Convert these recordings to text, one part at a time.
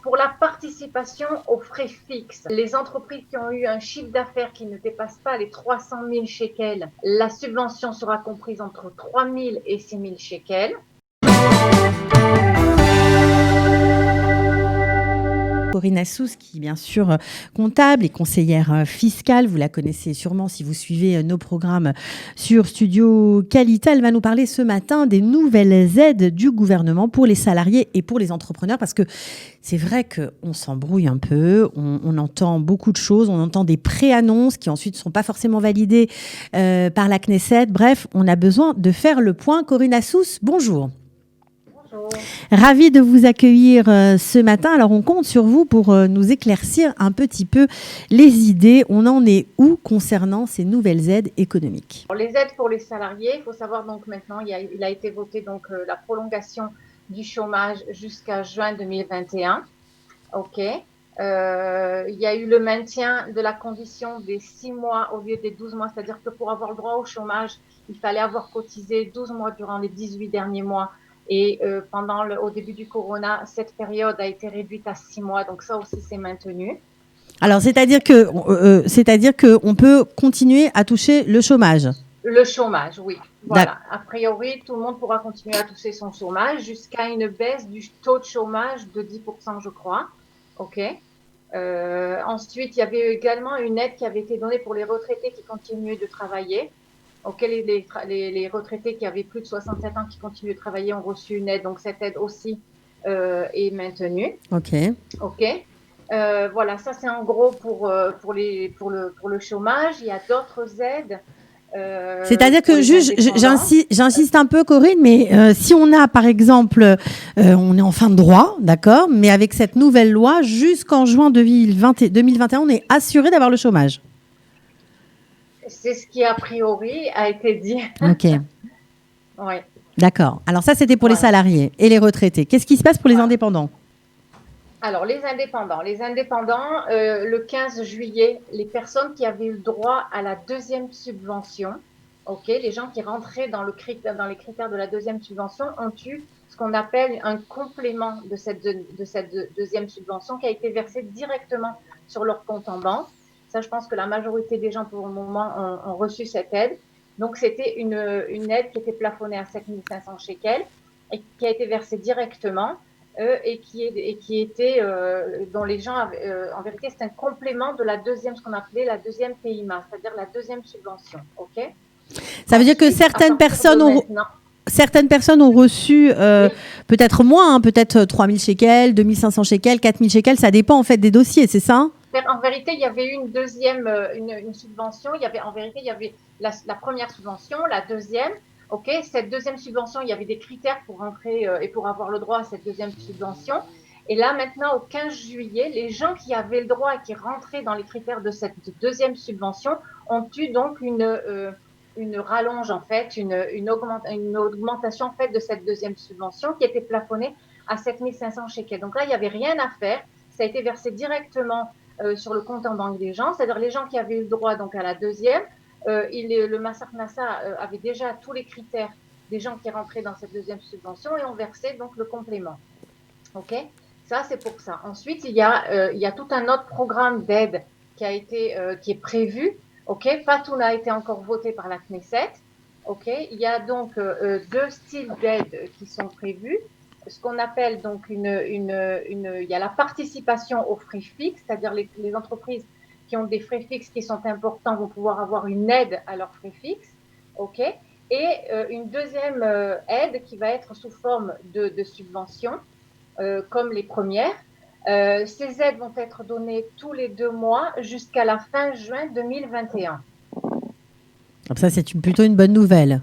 Pour la participation aux frais fixes, les entreprises qui ont eu un chiffre d'affaires qui ne dépasse pas les 300 000 shekels, la subvention sera comprise entre 3 000 et 6 000 shekels. Corinne Assous, qui est bien sûr comptable et conseillère fiscale. Vous la connaissez sûrement si vous suivez nos programmes sur Studio Qualité. Elle va nous parler ce matin des nouvelles aides du gouvernement pour les salariés et pour les entrepreneurs, parce que c'est vrai qu'on s'embrouille un peu, on entend beaucoup de choses, on entend des pré-annonces qui ensuite ne sont pas forcément validées par la Knesset. Bref, on a besoin de faire le point. Corinne Assous, bonjour. Ravie de vous accueillir ce matin. Alors, on compte sur vous pour nous éclaircir un petit peu les idées. On en est où concernant ces nouvelles aides économiques? Les aides pour les salariés, il faut savoir donc maintenant, il a été voté donc la prolongation du chômage jusqu'à juin 2021. OK. Il y a eu le maintien de la condition des 6 mois au lieu des 12 mois, c'est-à-dire que pour avoir le droit au chômage, il fallait avoir cotisé 12 mois durant les 18 derniers mois. Et au début du corona, cette période a été réduite à 6 mois, donc ça aussi c'est maintenu. Alors, c'est-à-dire qu'on peut continuer à toucher le chômage? Le chômage, oui. Voilà. A priori, tout le monde pourra continuer à toucher son chômage jusqu'à une baisse du taux de chômage de 10%, je crois. OK. Ensuite, il y avait également une aide qui avait été donnée pour les retraités qui continuaient de travailler. OK, les retraités qui avaient plus de 67 ans qui continuent de travailler ont reçu une aide. Donc, cette aide aussi est maintenue. OK. OK. Voilà, ça c'est en gros pour le chômage. Il y a d'autres aides. C'est-à-dire que j'insiste un peu, Corinne, mais si on a, par exemple, on est en fin de droit, d'accord, mais avec cette nouvelle loi, jusqu'en juin 2021, on est assuré d'avoir le chômage. C'est ce qui, a priori, a été dit. OK. Oui. D'accord. Alors ça, c'était pour les salariés et les retraités. Qu'est-ce qui se passe pour les indépendants? Alors, les indépendants, le 15 juillet, les personnes qui avaient eu le droit à la deuxième subvention, OK, les gens qui rentraient dans les critères de la deuxième subvention ont eu ce qu'on appelle un complément de cette deuxième subvention qui a été versé directement sur leur compte en banque. Ça, je pense que la majorité des gens, pour le moment, ont reçu cette aide. Donc, c'était une aide qui était plafonnée à 7 500 shekels et qui a été versée directement. Dont les gens en vérité, c'est un complément de la deuxième, ce qu'on appelait la deuxième PIMA, c'est-à-dire la deuxième subvention. OK. Ça veut dire que certaines personnes ont reçu peut-être moins, peut-être 3 000 shekels, 2 500 shekels, 4 000 shekels, ça dépend en fait des dossiers, c'est ça? En vérité, il y avait eu une deuxième une subvention. Il y avait la première subvention, la deuxième. OK, cette deuxième subvention, il y avait des critères pour rentrer et pour avoir le droit à cette deuxième subvention. Et là, maintenant, au 15 juillet, les gens qui avaient le droit et qui rentraient dans les critères de cette deuxième subvention ont eu donc une rallonge, en fait, une augmentation, en fait, de cette deuxième subvention qui était plafonnée à 7 500 shekels. Donc là, il n'y avait rien à faire. Ça a été versé directement sur le compte en banque des gens, c'est-à-dire les gens qui avaient eu le droit donc à la deuxième. Le Mas Aknasa avait déjà tous les critères des gens qui rentraient dans cette deuxième subvention et ont versé donc le complément. OK, ça c'est pour ça. Ensuite, il y a tout un autre programme d'aide qui est prévu. OK, pas tout n'a été encore voté par la Knesset. OK, il y a donc deux styles d'aide qui sont prévus. Ce qu'on appelle donc il y a la participation aux frais fixes, c'est-à-dire les entreprises qui ont des frais fixes qui sont importants vont pouvoir avoir une aide à leurs frais fixes, OK. Et une deuxième aide qui va être sous forme de subvention, comme les premières. Ces aides vont être données tous les 2 mois jusqu'à la fin juin 2021. Ça, c'est plutôt une bonne nouvelle.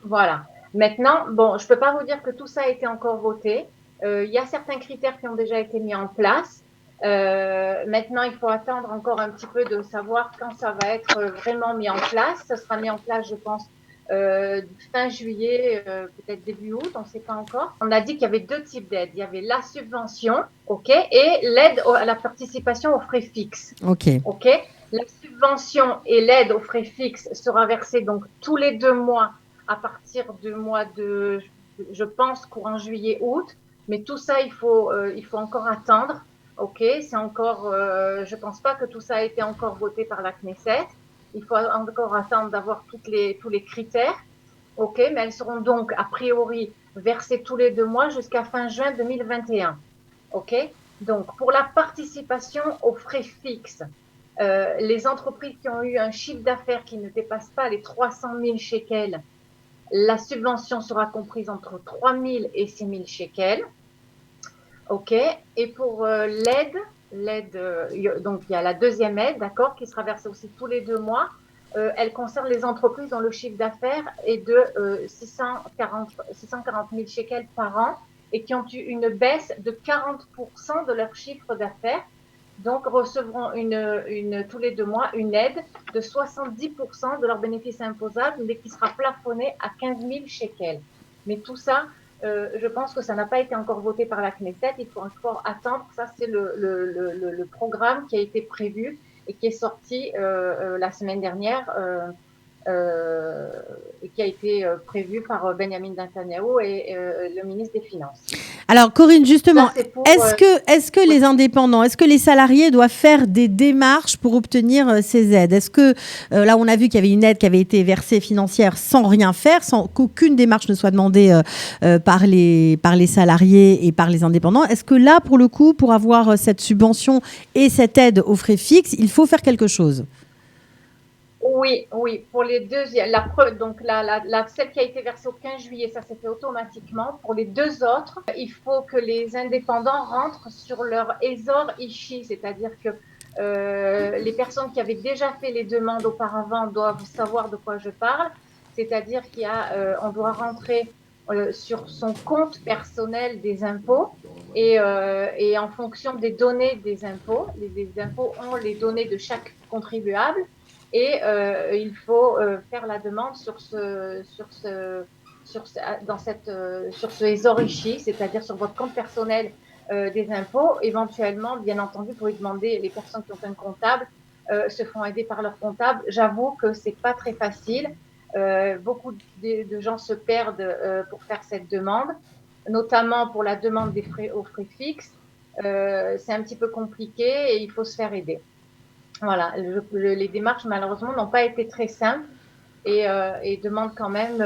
Voilà. Maintenant, bon, je ne peux pas vous dire que tout ça a été encore voté. Il y a certains critères qui ont déjà été mis en place. Maintenant, il faut attendre encore un petit peu de savoir quand ça va être vraiment mis en place. Ça sera mis en place, je pense, fin juillet, peut-être début août, on ne sait pas encore. On a dit qu'il y avait deux types d'aides. Il y avait la subvention, OK, et l'aide à la participation aux frais fixes. OK. OK. La subvention et l'aide aux frais fixes sera versée donc tous les 2 mois à partir du mois de, je pense, courant juillet-août. Mais tout ça, il faut encore attendre. OK, c'est encore, je pense pas que tout ça a été encore voté par la Knesset. Il faut encore attendre d'avoir tous les critères. OK, mais elles seront donc, a priori, versées tous les 2 mois jusqu'à fin juin 2021. OK, donc pour la participation aux frais fixes, les entreprises qui ont eu un chiffre d'affaires qui ne dépasse pas les 300 000 shekels, la subvention sera comprise entre 3 000 et 6 000 shekels. OK. Et pour donc il y a la deuxième aide, d'accord, qui sera versée aussi tous les 2 mois. Elle concerne les entreprises dont le chiffre d'affaires est de 640 000 shekels par an et qui ont eu une baisse de 40% de leur chiffre d'affaires. Donc, recevront tous les 2 mois une aide de 70% de leur bénéfice imposable, mais qui sera plafonnée à 15 000 shekels. Mais tout ça, je pense que ça n'a pas été encore voté par la Knesset. Il faut encore attendre. Ça, c'est le programme qui a été prévu et qui est sorti la semaine dernière et qui a été prévu par Benjamin Netanyahu et le ministre des Finances. Alors, Corinne, justement, Ça, pour, est-ce que les indépendants, est-ce que les salariés doivent faire des démarches pour obtenir ces aides? Est-ce que, là, on a vu qu'il y avait une aide qui avait été versée financière sans rien faire, sans qu'aucune démarche ne soit demandée par les salariés et par les indépendants? Est-ce que là, pour le coup, pour avoir cette subvention et cette aide aux frais fixes, il faut faire quelque chose? Oui, oui, pour les deux, donc celle qui a été versée au 15 juillet, ça s'est fait automatiquement. Pour les deux autres, il faut que les indépendants rentrent sur leur Ezor Ishi, c'est-à-dire que les personnes qui avaient déjà fait les demandes auparavant doivent savoir de quoi je parle, c'est-à-dire on doit rentrer sur son compte personnel des impôts et en fonction des données des impôts, les impôts ont les données de chaque contribuable. Et il faut faire la demande sur ce Ezorichi, c'est-à-dire sur votre compte personnel des impôts. Éventuellement, bien entendu, pour y demander, les personnes qui ont un comptable se font aider par leur comptable. J'avoue que c'est pas très facile. Beaucoup de gens se perdent pour faire cette demande, notamment pour la demande des frais aux frais fixes. C'est un petit peu compliqué et il faut se faire aider. Voilà, les démarches malheureusement n'ont pas été très simples et demandent quand même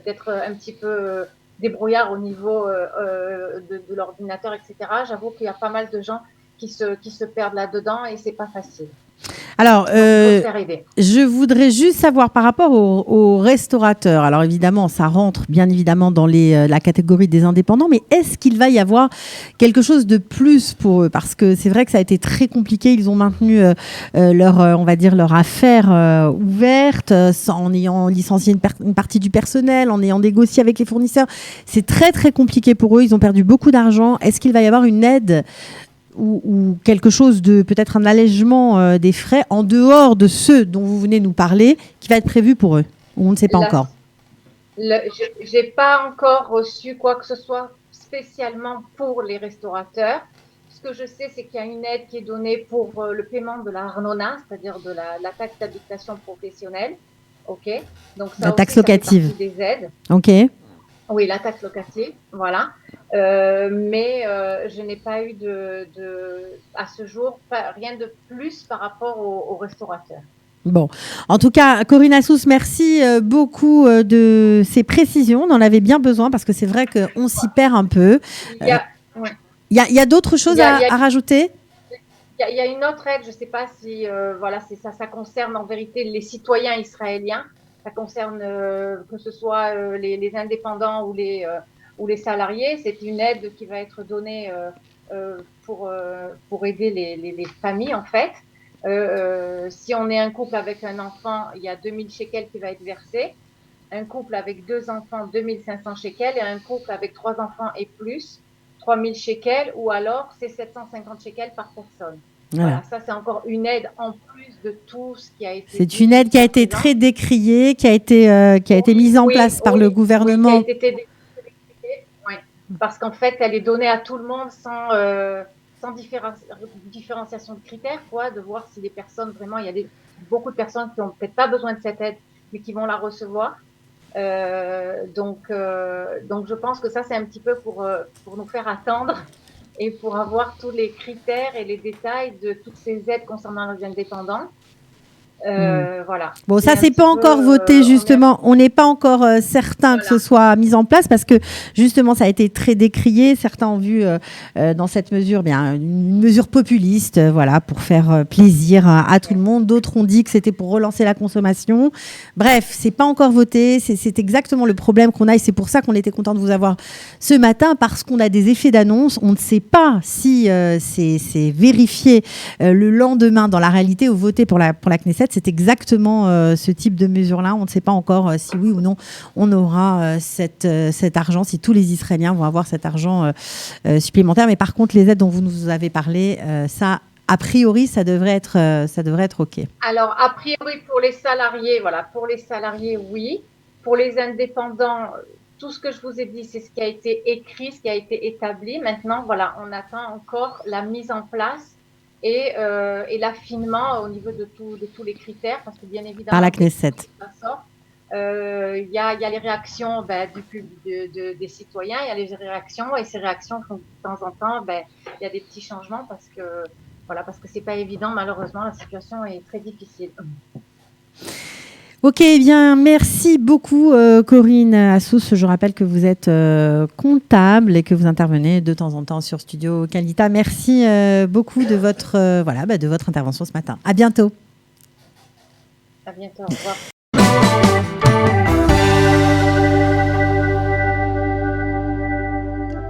d'être un petit peu débrouillard au niveau de l'ordinateur, etc. J'avoue qu'il y a pas mal de gens qui se perdent là-dedans et c'est pas facile. Alors, Donc, il faut se faire aider. je voudrais juste savoir par rapport aux restaurateurs. Alors évidemment, ça rentre bien évidemment dans la catégorie des indépendants, mais est-ce qu'il va y avoir quelque chose de plus pour eux? Parce que c'est vrai que ça a été très compliqué. Ils ont maintenu on va dire, leur affaire ouverte, en ayant licencié une partie du personnel, en ayant négocié avec les fournisseurs. C'est très très compliqué pour eux. Ils ont perdu beaucoup d'argent. Est-ce qu'il va y avoir une aide ou quelque chose de peut-être un allègement des frais en dehors de ceux dont vous venez nous parler qui va être prévu pour eux? On ne sait pas encore. J'ai pas encore reçu quoi que ce soit spécialement pour les restaurateurs. Ce que je sais, c'est qu'il y a une aide qui est donnée pour le paiement de la Arnona, c'est-à-dire de la taxe d'habitation professionnelle. OK. Donc ça La aussi, taxe ça fait locative. partie des aides. OK. Oui, la taxe locative, voilà. Mais je n'ai pas eu à ce jour, rien de plus par rapport aux restaurateurs. Bon, en tout cas, Corinne Assous, merci beaucoup de ces précisions. On en avait bien besoin parce que c'est vrai qu'on s'y perd un peu. Il y a d'autres choses à rajouter? Il y a une autre aide, je ne sais pas si voilà, ça concerne en vérité les citoyens israéliens. Ça concerne que ce soit les indépendants ou les salariés. C'est une aide qui va être donnée pour aider les familles en fait. Si on est un couple avec un enfant, il y a 2000 shekels qui va être versé. Un couple avec 2 enfants, 2500 shekels. Et un couple avec 3 enfants et plus, 3000 shekels. Ou alors, c'est 750 shekels par personne. Voilà, ça c'est encore une aide en plus de tout ce qui a été. C'est une aide qui a été très décriée, qui a été mise en place par le gouvernement. Oui, qui a été décriée, oui. Parce qu'en fait, elle est donnée à tout le monde sans différenciation de critères, quoi, de voir si les personnes vraiment, il y a beaucoup de personnes qui n'ont peut-être pas besoin de cette aide, mais qui vont la recevoir. Donc, je pense que ça, c'est un petit peu pour nous faire attendre et pour avoir tous les critères et les détails de toutes ces aides concernant les indépendants. Voilà. Bon, C'est ça, un c'est petit pas peu, encore voté, on est, justement. On n'est pas encore certain que ce voilà. soit mis en place parce que, justement, ça a été très décrié. Certains ont vu dans cette mesure bien, une mesure populiste, voilà, pour faire plaisir à tout le monde. D'autres ont dit que c'était pour relancer la consommation. Bref, c'est pas encore voté. C'est exactement le problème qu'on a et c'est pour ça qu'on était content de vous avoir ce matin parce qu'on a des effets d'annonce. On ne sait pas si c'est vérifié le lendemain dans la réalité ou voté pour la Knesset. C'est exactement ce type de mesure-là. On ne sait pas encore si oui ou non on aura cet argent, si tous les Israéliens vont avoir cet argent supplémentaire. Mais par contre, les aides dont vous nous avez parlé, ça, a priori, ça devrait être OK. Alors, a priori, pour les salariés, voilà, pour les salariés, oui. Pour les indépendants, tout ce que je vous ai dit, c'est ce qui a été écrit, ce qui a été établi. Maintenant, voilà, on attend encore la mise en place et l'affinement au niveau de tous les critères, parce que bien Par la évidemment, Knesset. ça sort. Il y a les réactions des citoyens, il y a les réactions, et ces réactions font de temps en temps, il y a des petits changements parce que c'est pas évident, malheureusement, la situation est très difficile. Ok, eh bien, merci beaucoup Corinne Assous. Je rappelle que vous êtes comptable et que vous intervenez de temps en temps sur Studio Calita. Merci beaucoup de votre intervention ce matin. À bientôt. À bientôt, au revoir.